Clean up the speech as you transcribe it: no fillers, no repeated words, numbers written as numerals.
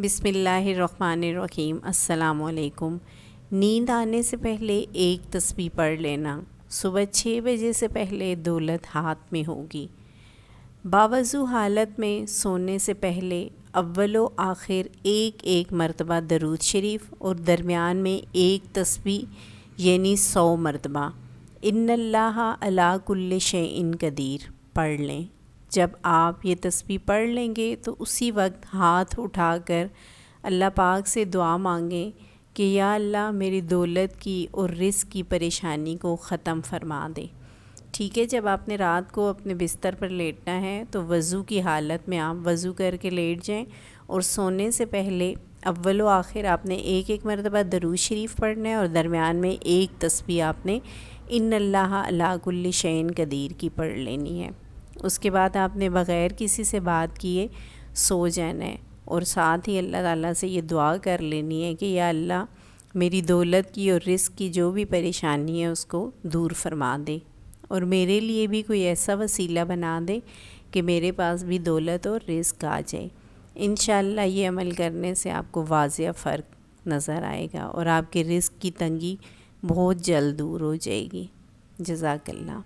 بسم اللہ الرحمن الرحیم۔ السلام علیکم۔ نیند آنے سے پہلے ایک تسبیح پڑھ لینا، صبح 6 بجے سے پہلے دولت ہاتھ میں ہوگی۔ باوضو حالت میں سونے سے پہلے اول و آخر ایک مرتبہ درود شریف اور درمیان میں ایک تسبیح یعنی 100 مرتبہ ان اللہ علی کل شیء قدیر پڑھ لیں۔ جب آپ یہ تسبیح پڑھ لیں گے تو اسی وقت ہاتھ اٹھا کر اللہ پاک سے دعا مانگیں کہ یا اللہ میری دولت کی اور رزق کی پریشانی کو ختم فرما دے۔ ٹھیک ہے، جب آپ نے رات کو اپنے بستر پر لیٹنا ہے تو وضو کی حالت میں آپ وضو کر کے لیٹ جائیں اور سونے سے پہلے اول و آخر آپ نے ایک مرتبہ درود شریف پڑھنا ہے اور درمیان میں ایک تسبیح آپ نے ان اللہ علی کل شیء قدیر کی پڑھ لینی ہے۔ اس کے بعد آپ نے بغیر کسی سے بات کیے سو جانا ہے اور ساتھ ہی اللہ تعالیٰ سے یہ دعا کر لینی ہے کہ یا اللہ میری دولت کی اور رزق کی جو بھی پریشانی ہے اس کو دور فرما دے اور میرے لیے بھی کوئی ایسا وسیلہ بنا دے کہ میرے پاس بھی دولت اور رزق آ جائے۔ انشاءاللہ یہ عمل کرنے سے آپ کو واضح فرق نظر آئے گا اور آپ کے رزق کی تنگی بہت جلد دور ہو جائے گی۔ جزاک اللہ۔